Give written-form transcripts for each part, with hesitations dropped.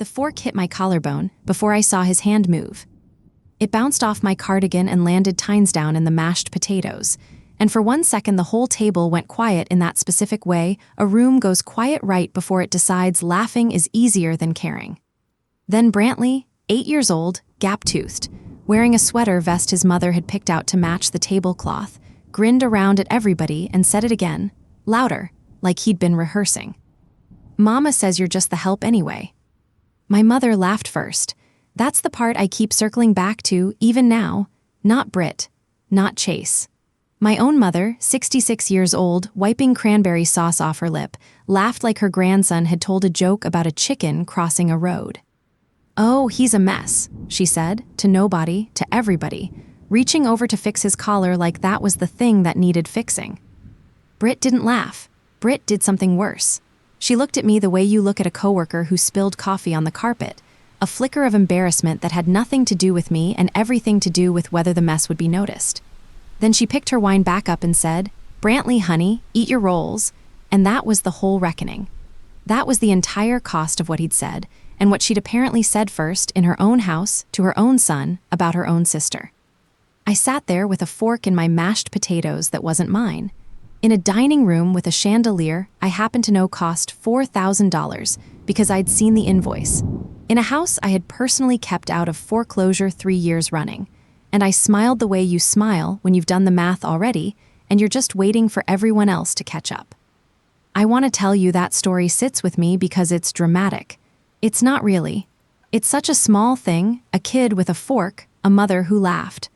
The fork hit my collarbone before I saw his hand move. It bounced off my cardigan and landed tines down in the mashed potatoes. And for 1 second, the whole table went quiet in that specific way a room goes quiet right before it decides laughing is easier than caring. Then Brantley, 8 years old, gap-toothed, wearing a sweater vest his mother had picked out to match the tablecloth, grinned around at everybody and said it again, louder, like he'd been rehearsing. "Mama says you're just the help anyway." My mother laughed first. That's the part I keep circling back to, even now. Not Britt. Not Chase. My own mother, 66 years old, wiping cranberry sauce off her lip, laughed like her grandson had told a joke about a chicken crossing a road. "Oh, he's a mess," she said, to nobody, to everybody, reaching over to fix his collar like that was the thing that needed fixing. Britt didn't laugh. Britt did something worse. She looked at me the way you look at a coworker who spilled coffee on the carpet, a flicker of embarrassment that had nothing to do with me and everything to do with whether the mess would be noticed. Then she picked her wine back up and said, "Brantley, honey, eat your rolls," and that was the whole reckoning. That was the entire cost of what he'd said, and what she'd apparently said first in her own house to her own son about her own sister. I sat there with a fork in my mashed potatoes that wasn't mine. In a dining room with a chandelier I happened to know cost $4,000 because I'd seen the invoice. In a house I had personally kept out of foreclosure 3 years running. And I smiled the way you smile when you've done the math already and you're just waiting for everyone else to catch up. I want to tell you that story sits with me because it's dramatic. It's not really. It's such a small thing, a kid with a fork, a mother who laughed.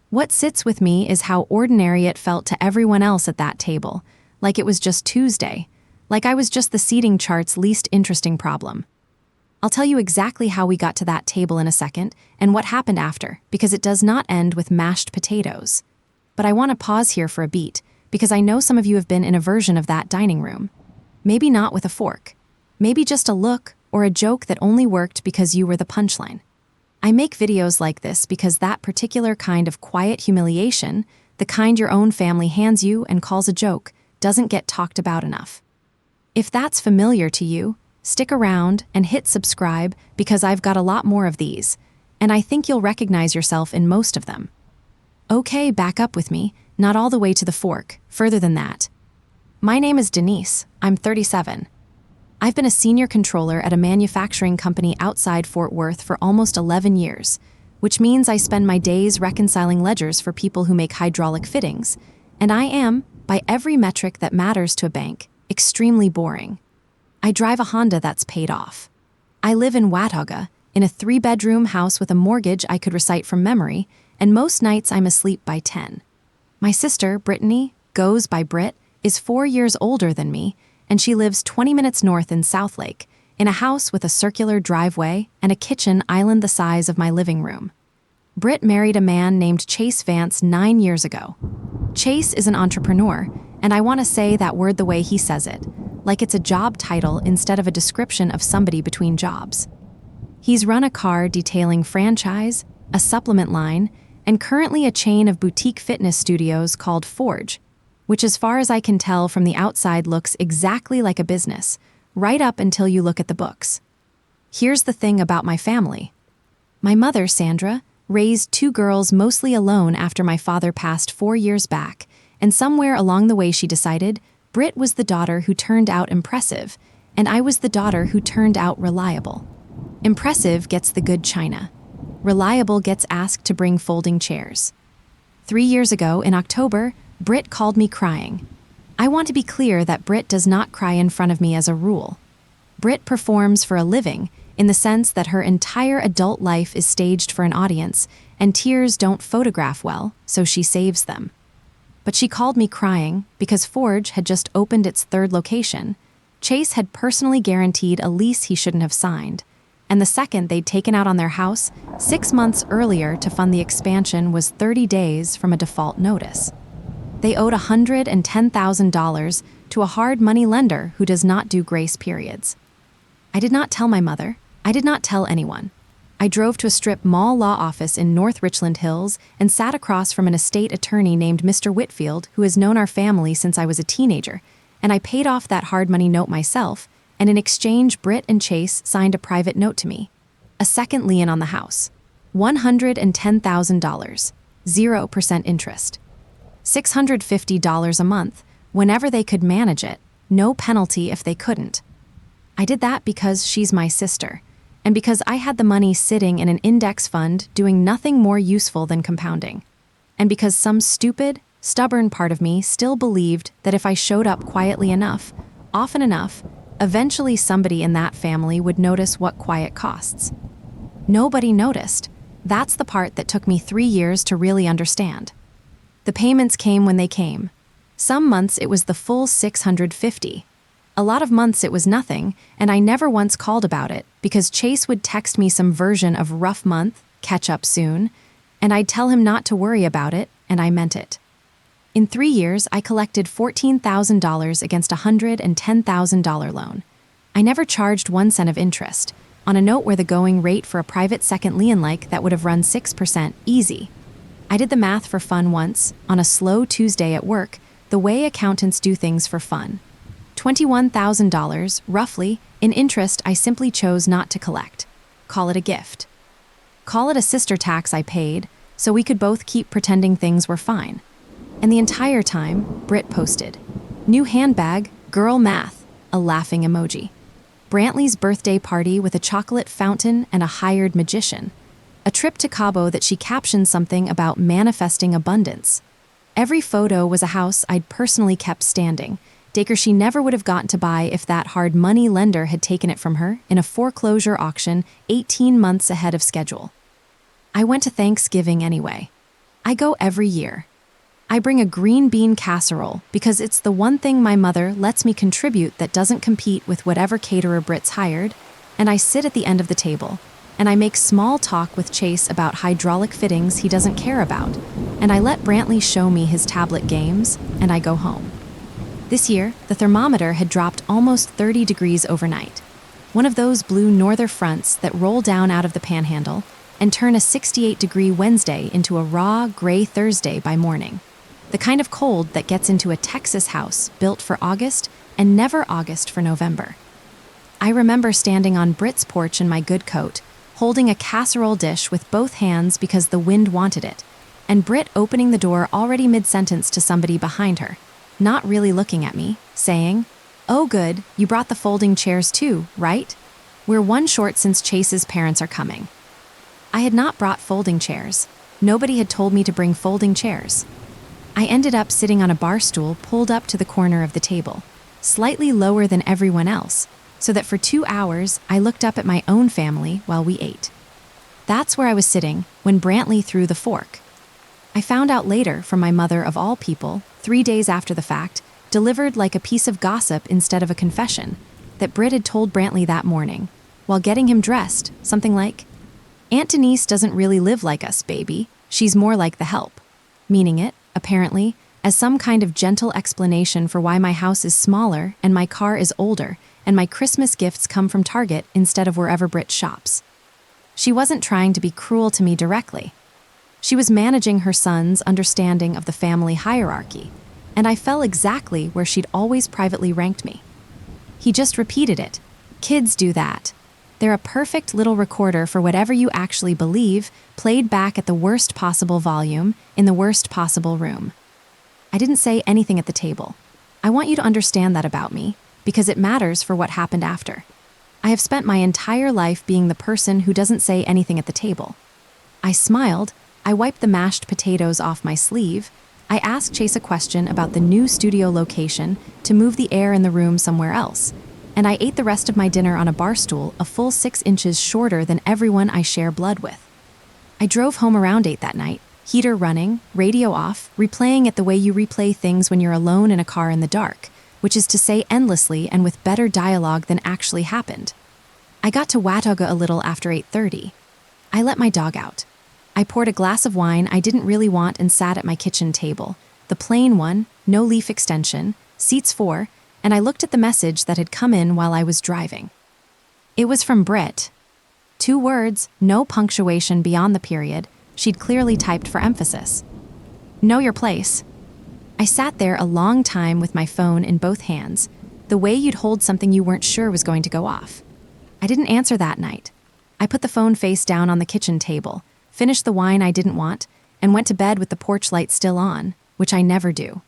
What sits with me is how ordinary it felt to everyone else at that table, like it was just Tuesday, like I was just the seating chart's least interesting problem. I'll tell you exactly how we got to that table in a second and what happened after, because it does not end with mashed potatoes. But I want to pause here for a beat, because I know some of you have been in a version of that dining room. Maybe not with a fork. Maybe just a look or a joke that only worked because you were the punchline. I make videos like this because that particular kind of quiet humiliation, the kind your own family hands you and calls a joke, doesn't get talked about enough. If that's familiar to you, stick around and hit subscribe because I've got a lot more of these, and I think you'll recognize yourself in most of them. Okay, back up with me, not all the way to the fork, further than that. My name is Denise, I'm 37. I've been a senior controller at a manufacturing company outside Fort Worth for almost 11 years, which means I spend my days reconciling ledgers for people who make hydraulic fittings, and I am, by every metric that matters to a bank, extremely boring. I drive a Honda that's paid off. I live in Watauga, in a 3-bedroom house with a mortgage I could recite from memory, and most nights I'm asleep by 10. My sister, Brittany, goes by Britt, is 4 years older than me, and she lives 20 minutes north in Southlake, in a house with a circular driveway and a kitchen island the size of my living room. Britt married a man named Chase Vance 9 years ago. Chase is an entrepreneur, and I want to say that word the way he says it, like it's a job title instead of a description of somebody between jobs. He's run a car detailing franchise, a supplement line, and currently a chain of boutique fitness studios called Forge, which as far as I can tell from the outside looks exactly like a business, right up until you look at the books. Here's the thing about my family. My mother, Sandra, raised 2 girls mostly alone after my father passed 4 years back, and somewhere along the way she decided Britt was the daughter who turned out impressive, and I was the daughter who turned out reliable. Impressive gets the good china. Reliable gets asked to bring folding chairs. 3 years ago, in October, Britt called me crying. I want to be clear that Britt does not cry in front of me as a rule. Britt performs for a living, in the sense that her entire adult life is staged for an audience, and tears don't photograph well, so she saves them. But she called me crying because Forge had just opened its 3rd location. Chase had personally guaranteed a lease he shouldn't have signed, and the second they'd taken out on their house 6 months earlier to fund the expansion was 30 days from a default notice. They owed $110,000 to a hard money lender who does not do grace periods. I did not tell my mother. I did not tell anyone. I drove to a strip mall law office in North Richland Hills and sat across from an estate attorney named Mr. Whitfield, who has known our family since I was a teenager, and I paid off that hard money note myself, and in exchange, Britt and Chase signed a private note to me. A second lien on the house. $110,000, 0% interest. $650 a month, whenever they could manage it, no penalty if they couldn't. I did that because she's my sister, and because I had the money sitting in an index fund doing nothing more useful than compounding, and because some stupid, stubborn part of me still believed that if I showed up quietly enough, often enough, eventually somebody in that family would notice what quiet costs. Nobody noticed. That's the part that took me 3 years to really understand. The payments came when they came. Some months it was the full $650. A lot of months it was nothing, and I never once called about it because Chase would text me some version of rough month, catch up soon, and I'd tell him not to worry about it, and I meant it. In 3 years, I collected $14,000 against a $110,000 loan. I never charged 1 cent of interest, on a note where the going rate for a private second lien that would have run 6% easy. I did the math for fun once, on a slow Tuesday at work, the way accountants do things for fun. $21,000, roughly, in interest I simply chose not to collect. Call it a gift. Call it a sister tax I paid, so we could both keep pretending things were fine. And the entire time, Britt posted. New handbag, girl math, a laughing emoji. Brantley's birthday party with a chocolate fountain and a hired magician. A trip to Cabo that she captioned something about manifesting abundance. Every photo was a house I'd personally kept standing, Dacre she never would have gotten to buy if that hard money lender had taken it from her in a foreclosure auction 18 months ahead of schedule. I went to Thanksgiving anyway. I go every year. I bring a green bean casserole because it's the one thing my mother lets me contribute that doesn't compete with whatever caterer Britt's hired, and I sit at the end of the table, and I make small talk with Chase about hydraulic fittings he doesn't care about, and I let Brantley show me his tablet games, and I go home. This year, the thermometer had dropped almost 30 degrees overnight, one of those blue norther fronts that roll down out of the panhandle and turn a 68-degree Wednesday into a raw, gray Thursday by morning. The kind of cold that gets into a Texas house built for August and never August for November. I remember standing on Britt's porch in my good coat, holding a casserole dish with both hands because the wind wanted it, and Britt opening the door already mid-sentence to somebody behind her, not really looking at me, saying, "Oh good, you brought the folding chairs too, right? We're one short since Chase's parents are coming." I had not brought folding chairs. Nobody had told me to bring folding chairs. I ended up sitting on a bar stool pulled up to the corner of the table, slightly lower than everyone else, so that for 2 hours I looked up at my own family while we ate. That's where I was sitting when Brantley threw the fork. I found out later from my mother of all people, 3 days after the fact, delivered like a piece of gossip instead of a confession, that Britt had told Brantley that morning, while getting him dressed, something like, "Aunt Denise doesn't really live like us, baby. She's more like the help," meaning it, apparently, as some kind of gentle explanation for why my house is smaller and my car is older and my Christmas gifts come from Target instead of wherever Britt shops. She wasn't trying to be cruel to me directly. She was managing her son's understanding of the family hierarchy, and I fell exactly where she'd always privately ranked me. He just repeated it. Kids do that. They're a perfect little recorder for whatever you actually believe, played back at the worst possible volume, in the worst possible room. I didn't say anything at the table. I want you to understand that about me, because it matters for what happened after. I have spent my entire life being the person who doesn't say anything at the table. I smiled, I wiped the mashed potatoes off my sleeve, I asked Chase a question about the new studio location to move the air in the room somewhere else, and I ate the rest of my dinner on a bar stool a full 6 inches shorter than everyone I share blood with. I drove home around 8 that night, heater running, radio off, replaying it the way you replay things when you're alone in a car in the dark, which is to say endlessly and with better dialogue than actually happened. I got to Watauga a little after 8:30. I let my dog out. I poured a glass of wine I didn't really want and sat at my kitchen table, the plain one, no leaf extension, seats 4, and I looked at the message that had come in while I was driving. It was from Britt. 2 words, no punctuation beyond the period, she'd clearly typed for emphasis. "Know your place." I sat there a long time with my phone in both hands, the way you'd hold something you weren't sure was going to go off. I didn't answer that night. I put the phone face down on the kitchen table, finished the wine I didn't want, and went to bed with the porch light still on, which I never do.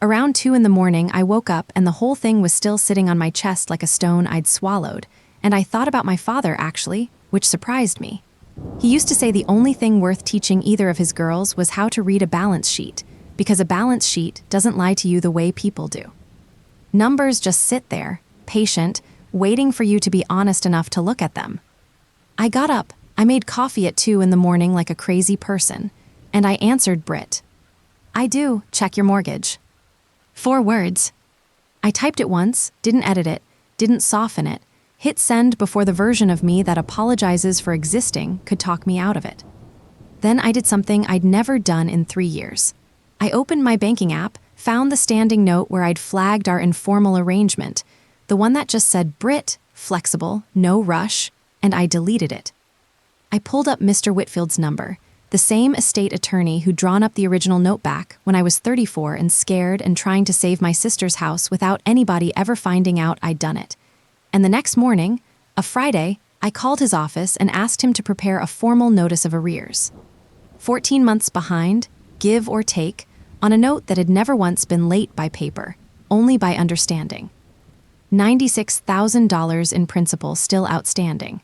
Around 2 in the morning, I woke up and the whole thing was still sitting on my chest like a stone I'd swallowed, and I thought about my father, actually, which surprised me. He used to say the only thing worth teaching either of his girls was how to read a balance sheet, because a balance sheet doesn't lie to you the way people do. Numbers just sit there, patient, waiting for you to be honest enough to look at them. I got up, I made coffee at 2 in the morning like a crazy person, and I answered Britt. "I do, check your mortgage." 4 words. I typed it once, didn't edit it, didn't soften it, hit send before the version of me that apologizes for existing could talk me out of it. Then I did something I'd never done in 3 years. I opened my banking app, found the standing note where I'd flagged our informal arrangement, the one that just said Britt, flexible, no rush, and I deleted it. I pulled up Mr. Whitfield's number, the same estate attorney who'd drawn up the original note back when I was 34 and scared and trying to save my sister's house without anybody ever finding out I'd done it. And the next morning, a Friday, I called his office and asked him to prepare a formal notice of arrears. 14 months behind, give or take, on a note that had never once been late by paper, only by understanding. $96,000 in principal still outstanding.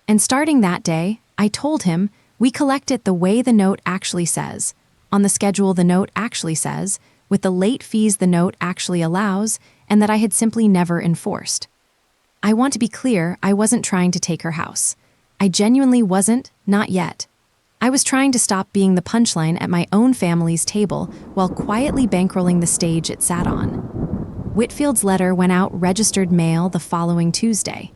And starting that day, I told him we collect it the way the note actually says, on the schedule the note actually says, with the late fees the note actually allows, and that I had simply never enforced. I want to be clear, I wasn't trying to take her house. I genuinely wasn't, not yet. I was trying to stop being the punchline at my own family's table while quietly bankrolling the stage it sat on. Whitfield's letter went out registered mail the following Tuesday.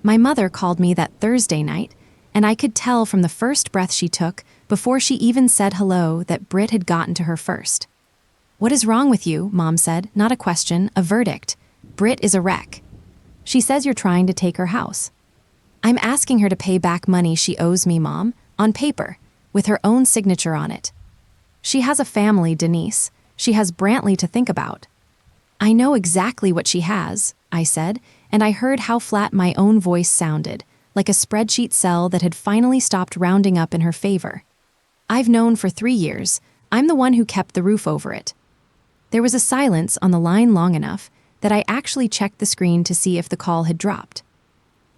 My mother called me that Thursday night, and I could tell from the first breath she took before she even said hello that Britt had gotten to her first. "What is wrong with you?" Mom said, not a question, a verdict. "Britt is a wreck. She says you're trying to take her house." "I'm asking her to pay back money she owes me, Mom, on paper, with her own signature on it. She has a family, Denise. She has Brantley to think about." "I know exactly what she has," I said, and I heard how flat my own voice sounded, like a spreadsheet cell that had finally stopped rounding up in her favor. "I've known for 3 years. I'm the one who kept the roof over it." There was a silence on the line long enough that I actually checked the screen to see if the call had dropped.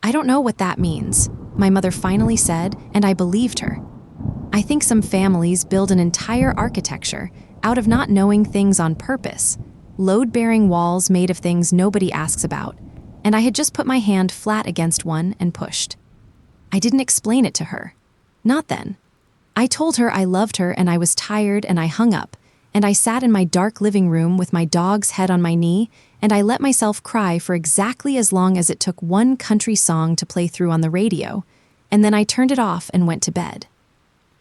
"I don't know what that means," my mother finally said, and I believed her. "I think some families build an entire architecture out of not knowing things on purpose, load-bearing walls made of things nobody asks about, and I had just put my hand flat against one and pushed. I didn't explain it to her. Not then. I told her I loved her and I was tired and I hung up, and I sat in my dark living room with my dog's head on my knee, and I let myself cry for exactly as long as it took one country song to play through on the radio, and then I turned it off and went to bed.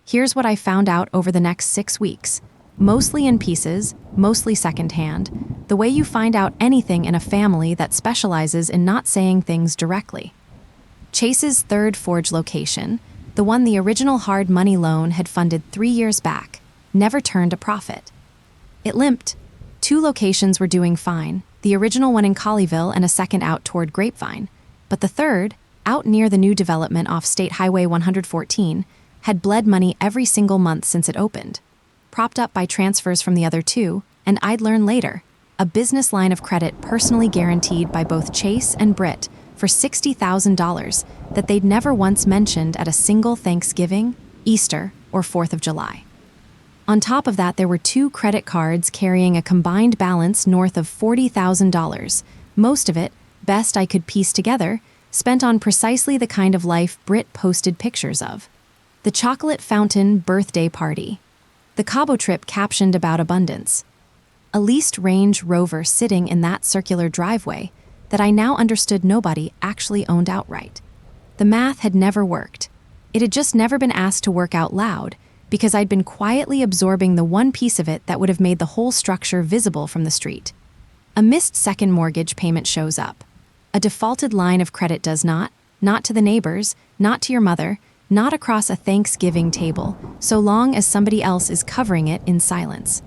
Here's what I found out over the next 6 weeks, mostly in pieces, mostly secondhand, the way you find out anything in a family that specializes in not saying things directly. Chase's third forge location, the one the original hard money loan had funded 3 years back, never turned a profit. It limped. 2 locations were doing fine, the original one in Colleyville and a second out toward Grapevine, but the third, out near the new development off State Highway 114, had bled money every single month since it opened, propped up by transfers from the other 2, and I'd learn later, a business line of credit personally guaranteed by both Chase and Britt for $60,000 that they'd never once mentioned at a single Thanksgiving, Easter, or 4th of July. On top of that, there were 2 credit cards carrying a combined balance north of $40,000, most of it, best I could piece together, spent on precisely the kind of life Britt posted pictures of. The chocolate fountain birthday party. The Cabo trip captioned about abundance. A leased range Rover sitting in that circular driveway that I now understood nobody actually owned outright. The math had never worked. It had just never been asked to work out loud, because I'd been quietly absorbing the one piece of it that would have made the whole structure visible from the street. A missed second mortgage payment shows up. A defaulted line of credit does not to the neighbors, not to your mother, not across a Thanksgiving table, so long as somebody else is covering it in silence.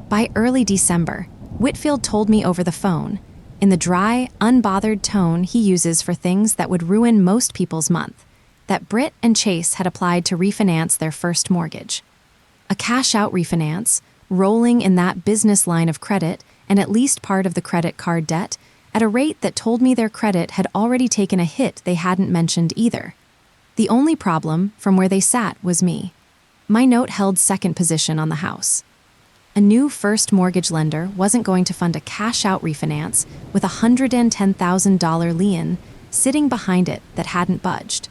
By early December, Whitfield told me over the phone, in the dry, unbothered tone he uses for things that would ruin most people's month, that Britt and Chase had applied to refinance their first mortgage. A cash-out refinance, rolling in that business line of credit and at least part of the credit card debt, at a rate that told me their credit had already taken a hit they hadn't mentioned either. The only problem, from where they sat, was me. My note held second position on the house. A new first mortgage lender wasn't going to fund a cash-out refinance with a $110,000 lien sitting behind it that hadn't budged.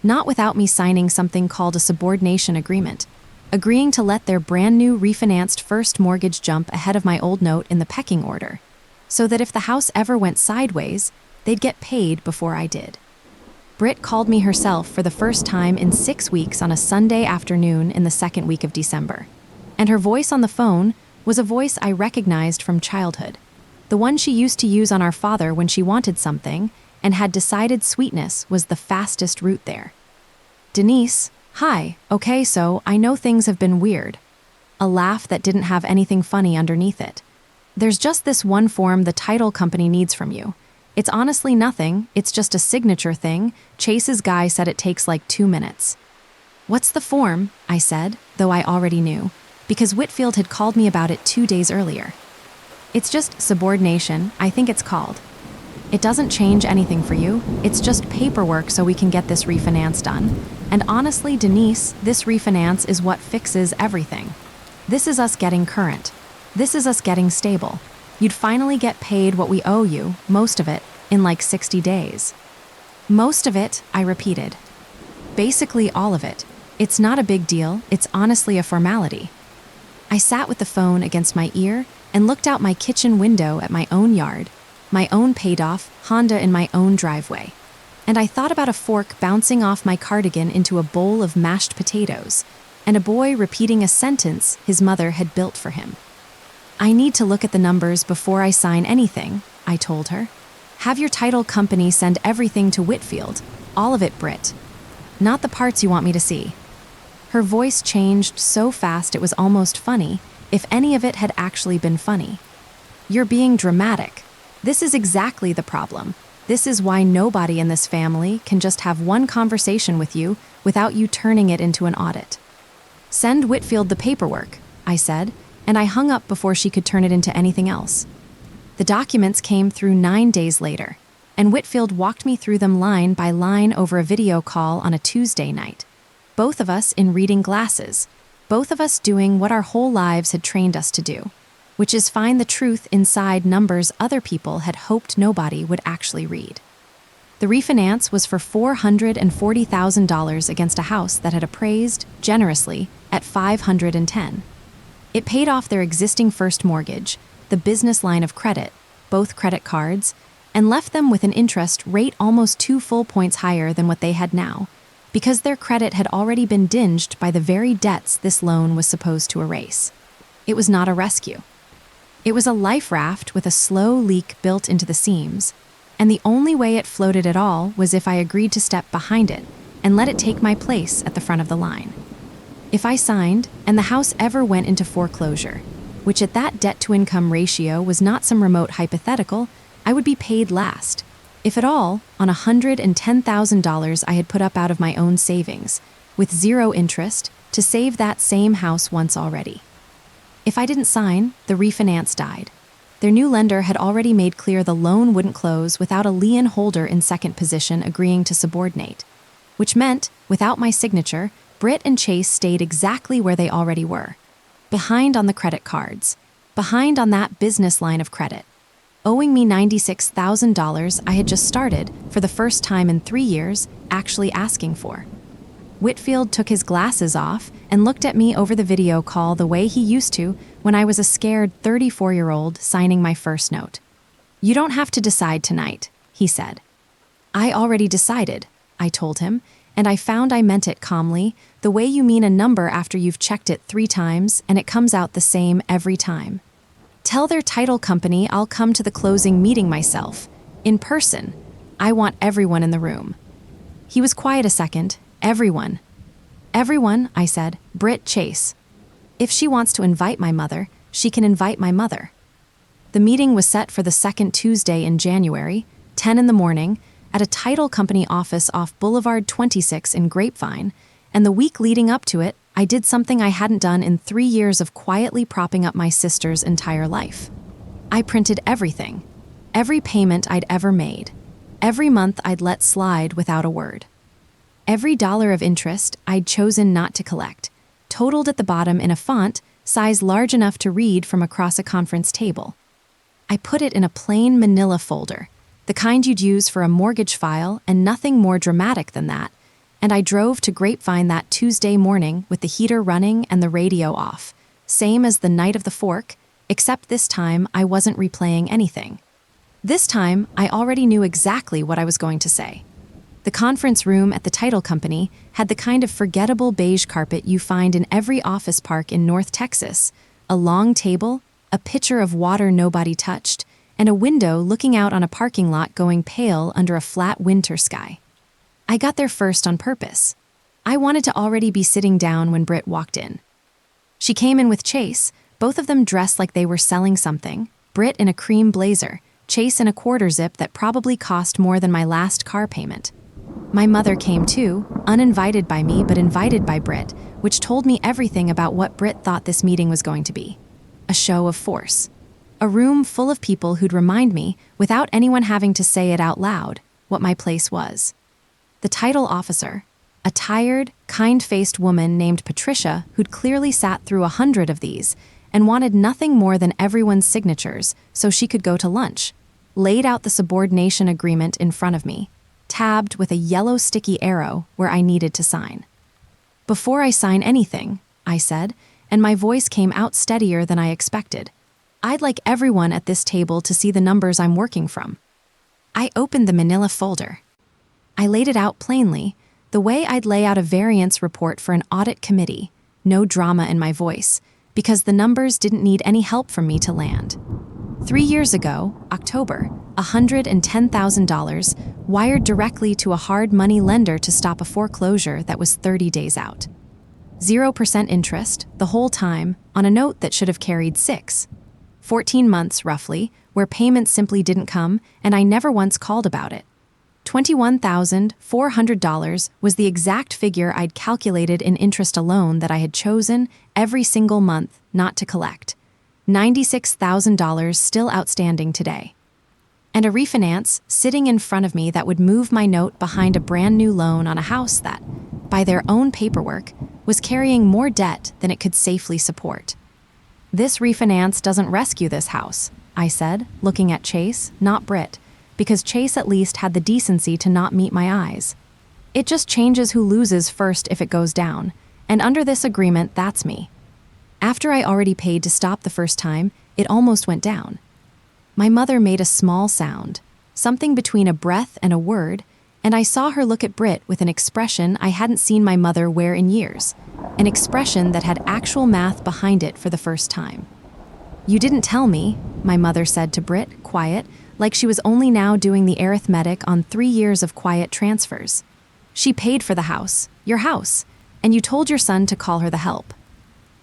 Not without me signing something called a subordination agreement, agreeing to let their brand new refinanced first mortgage jump ahead of my old note in the pecking order, so that if the house ever went sideways, they'd get paid before I did. Britt called me herself for the first time in 6 weeks on a Sunday afternoon in the second week of December. And her voice on the phone was a voice I recognized from childhood, the one she used to use on our father when she wanted something and had decided sweetness was the fastest route there. "Denise, hi, okay, so I know things have been weird." A laugh that didn't have anything funny underneath it. "There's just this one form the title company needs from you. It's honestly nothing, it's just a signature thing. Chase's guy said it takes like 2 minutes." "What's the form?" I said, though I already knew, because Whitfield had called me about it 2 days earlier. "It's just subordination, I think it's called. It doesn't change anything for you, it's just paperwork so we can get this refinance done. And honestly, Denise, this refinance is what fixes everything. This is us getting current. This is us getting stable. You'd finally get paid what we owe you, most of it, in like 60 days. "Most of it," I repeated. "Basically all of it. It's not a big deal, it's honestly a formality." I sat with the phone against my ear and looked out my kitchen window at my own yard, my own paid-off Honda in my own driveway. And I thought about a fork bouncing off my cardigan into a bowl of mashed potatoes, and a boy repeating a sentence his mother had built for him. "I need to look at the numbers before I sign anything," I told her. "Have your title company send everything to Whitfield, all of it, Britt. Not the parts you want me to see." Her voice changed so fast it was almost funny, if any of it had actually been funny. "You're being dramatic. This is exactly the problem. This is why nobody in this family can just have one conversation with you without you turning it into an audit." "Send Whitfield the paperwork," I said, and I hung up before she could turn it into anything else. The documents came through 9 days later, and Whitfield walked me through them line by line over a video call on a Tuesday night. Both of us in reading glasses, both of us doing what our whole lives had trained us to do, which is find the truth inside numbers other people had hoped nobody would actually read. The refinance was for $440,000 against a house that had appraised, generously, at $510,000. It paid off their existing first mortgage, the business line of credit, both credit cards, and left them with an interest rate almost 2 full points higher than what they had now, because their credit had already been dinged by the very debts this loan was supposed to erase. It was not a rescue. It was a life raft with a slow leak built into the seams, and the only way it floated at all was if I agreed to step behind it and let it take my place at the front of the line. If I signed, and the house ever went into foreclosure, which at that debt-to-income ratio was not some remote hypothetical, I would be paid last, if at all, on $110,000 I had put up out of my own savings, with 0 interest, to save that same house once already. If I didn't sign, the refinance died. Their new lender had already made clear the loan wouldn't close without a lien holder in second position agreeing to subordinate, which meant, without my signature, Britt and Chase stayed exactly where they already were, behind on the credit cards, behind on that business line of credit, owing me $96,000 I had just started, for the first time in 3 years, actually asking for. Whitfield took his glasses off and looked at me over the video call the way he used to when I was a scared 34-year-old signing my first note. "You don't have to decide tonight," he said. "I already decided," I told him, and I found I meant it calmly, the way you mean a number after you've checked it 3 times and it comes out the same every time. "Tell their title company I'll come to the closing meeting myself, in person. I want everyone in the room." He was quiet a second. "Everyone." "Everyone," I said, "Britt Chase. If she wants to invite my mother, she can invite my mother." The meeting was set for the second Tuesday in January, 10 in the morning, at a title company office off Boulevard 26 in Grapevine, and the week leading up to it, I did something I hadn't done in 3 years of quietly propping up my sister's entire life. I printed everything, every payment I'd ever made, every month I'd let slide without a word. Every dollar of interest I'd chosen not to collect, totaled at the bottom in a font size large enough to read from across a conference table. I put it in a plain manila folder, the kind you'd use for a mortgage file and nothing more dramatic than that, and I drove to Grapevine that Tuesday morning with the heater running and the radio off, same as the night of the fork, except this time I wasn't replaying anything. This time, I already knew exactly what I was going to say. The conference room at the title company had the kind of forgettable beige carpet you find in every office park in North Texas, a long table, a pitcher of water nobody touched, and a window looking out on a parking lot going pale under a flat winter sky. I got there first on purpose. I wanted to already be sitting down when Britt walked in. She came in with Chase, both of them dressed like they were selling something, Britt in a cream blazer, Chase in a quarter zip that probably cost more than my last car payment. My mother came too, uninvited by me but invited by Britt, which told me everything about what Britt thought this meeting was going to be. A show of force. A room full of people who'd remind me, without anyone having to say it out loud, what my place was. The title officer, a tired, kind-faced woman named Patricia who'd clearly sat through 100 of these and wanted nothing more than everyone's signatures so she could go to lunch, laid out the subordination agreement in front of me, tabbed with a yellow sticky arrow where I needed to sign. "Before I sign anything," I said, and my voice came out steadier than I expected, "I'd like everyone at this table to see the numbers I'm working from." I opened the manila folder. I laid it out plainly, the way I'd lay out a variance report for an audit committee, no drama in my voice, because the numbers didn't need any help from me to land. 3 years ago, October, $110,000 wired directly to a hard money lender to stop a foreclosure that was 30 days out. 0% interest, the whole time, on a note that should have carried 6. 14 months, roughly, where payments simply didn't come, and I never once called about it. $21,400 was the exact figure I'd calculated in interest alone that I had chosen every single month not to collect. $96,000 still outstanding today. And a refinance sitting in front of me that would move my note behind a brand new loan on a house that, by their own paperwork, was carrying more debt than it could safely support. "This refinance doesn't rescue this house," I said, looking at Chase, not Britt, because Chase at least had the decency to not meet my eyes. "It just changes who loses first if it goes down, and under this agreement, that's me." After I already paid to stop the first time, it almost went down. My mother made a small sound, something between a breath and a word, and I saw her look at Britt with an expression I hadn't seen my mother wear in years, an expression that had actual math behind it for the first time. "You didn't tell me," my mother said to Britt, quiet, like she was only now doing the arithmetic on 3 years of quiet transfers. "She paid for the house, your house, and you told your son to call her the help."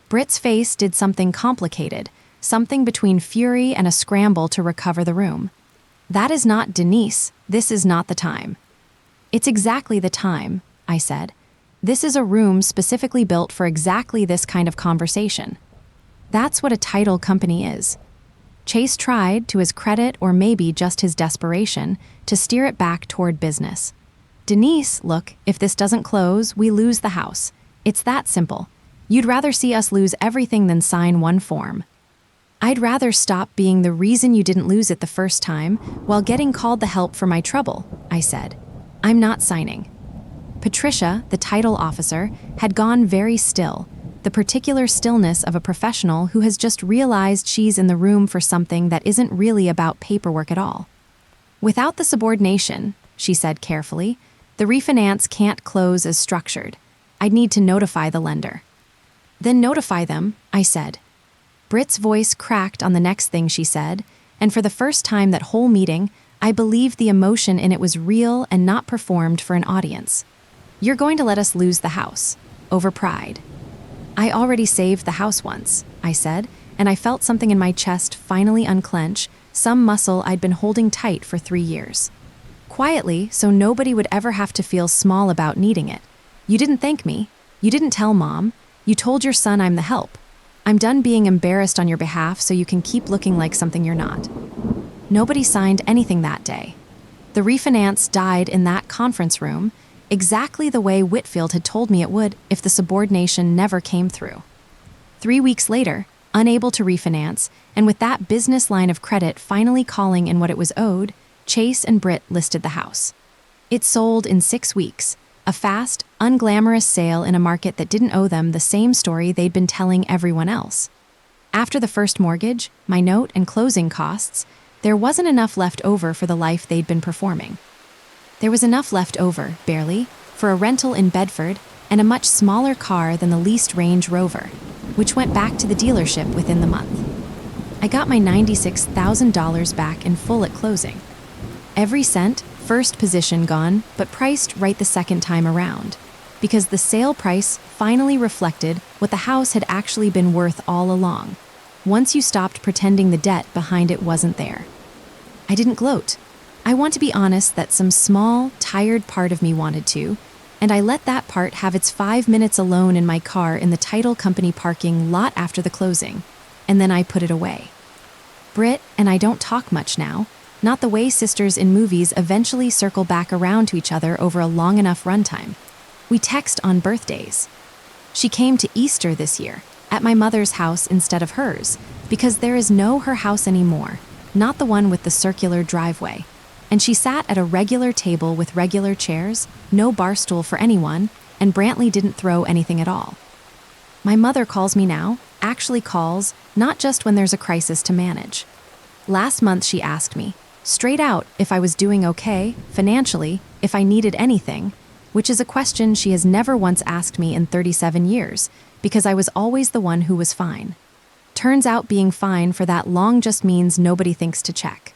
Britt's face did something complicated, something between fury and a scramble to recover the room. "That is not Denise. This is not the time." "It's exactly the time," I said. "This is a room specifically built for exactly this kind of conversation." That's what a title company is. Chase tried, to his credit or maybe just his desperation, to steer it back toward business. "Denise, look, if this doesn't close, we lose the house. It's that simple. You'd rather see us lose everything than sign one form." "I'd rather stop being the reason you didn't lose it the first time while getting called the help for my trouble," I said. "I'm not signing." Patricia, the title officer, had gone very still, the particular stillness of a professional who has just realized she's in the room for something that isn't really about paperwork at all. "Without the subordination," she said carefully, "the refinance can't close as structured. I'd need to notify the lender." "Then notify them," I said. Britt's voice cracked on the next thing she said, and for the first time that whole meeting, I believed the emotion in it was real and not performed for an audience. "You're going to let us lose the house. Over pride." "I already saved the house once," I said, and I felt something in my chest finally unclench, some muscle I'd been holding tight for 3 years. Quietly, so nobody would ever have to feel small about needing it. You didn't thank me. You didn't tell Mom. You told your son I'm the help. I'm done being embarrassed on your behalf so you can keep looking like something you're not. Nobody signed anything that day. The refinance died in that conference room, exactly the way Whitfield had told me it would if the subordination never came through. 3 weeks later, unable to refinance, and with that business line of credit finally calling in what it was owed, Chase and Britt listed the house. It sold in 6 weeks, a fast, unglamorous sale in a market that didn't owe them the same story they'd been telling everyone else. After the first mortgage, my note, and closing costs, there wasn't enough left over for the life they'd been performing. There was enough left over, barely, for a rental in Bedford and a much smaller car than the leased Range Rover, which went back to the dealership within the month. I got my $96,000 back in full at closing. Every cent, first position gone, but priced right the second time around, because the sale price finally reflected what the house had actually been worth all along, once you stopped pretending the debt behind it wasn't there. I didn't gloat. I want to be honest that some small, tired part of me wanted to, and I let that part have its 5 minutes alone in my car in the title company parking lot after the closing, and then I put it away. Britt and I don't talk much now, not the way sisters in movies eventually circle back around to each other over a long enough runtime. We text on birthdays. She came to Easter this year, at my mother's house instead of hers, because there is no her house anymore, not the one with the circular driveway. And she sat at a regular table with regular chairs, no barstool for anyone, and Brantley didn't throw anything at all. My mother calls me now, actually calls, not just when there's a crisis to manage. Last month she asked me, straight out, if I was doing okay, financially, if I needed anything, which is a question she has never once asked me in 37 years, because I was always the one who was fine. Turns out being fine for that long just means nobody thinks to check.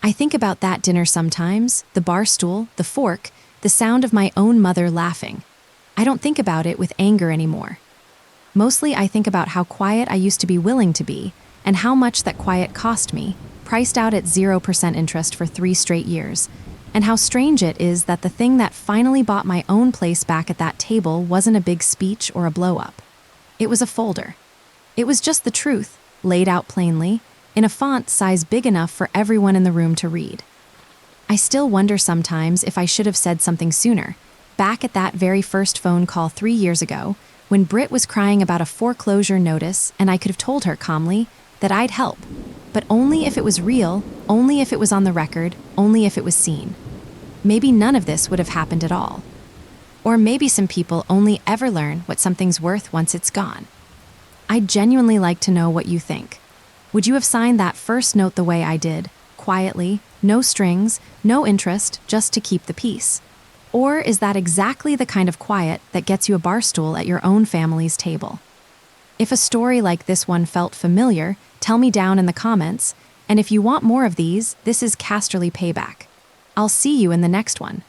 I think about that dinner sometimes, the bar stool, the fork, the sound of my own mother laughing. I don't think about it with anger anymore. Mostly I think about how quiet I used to be willing to be, and how much that quiet cost me, priced out at 0% interest for 3 straight years, and how strange it is that the thing that finally bought my own place back at that table wasn't a big speech or a blow-up. It was a folder. It was just the truth, laid out plainly, in a font size big enough for everyone in the room to read. I still wonder sometimes if I should have said something sooner, back at that very first phone call 3 years ago, when Britt was crying about a foreclosure notice and I could have told her calmly that I'd help, but only if it was real, only if it was on the record, only if it was seen. Maybe none of this would have happened at all. Or maybe some people only ever learn what something's worth once it's gone. I'd genuinely like to know what you think. Would you have signed that first note the way I did, quietly, no strings, no interest, just to keep the peace? Or is that exactly the kind of quiet that gets you a barstool at your own family's table? If a story like this one felt familiar, tell me down in the comments, and if you want more of these, this is Casterly Payback. I'll see you in the next one.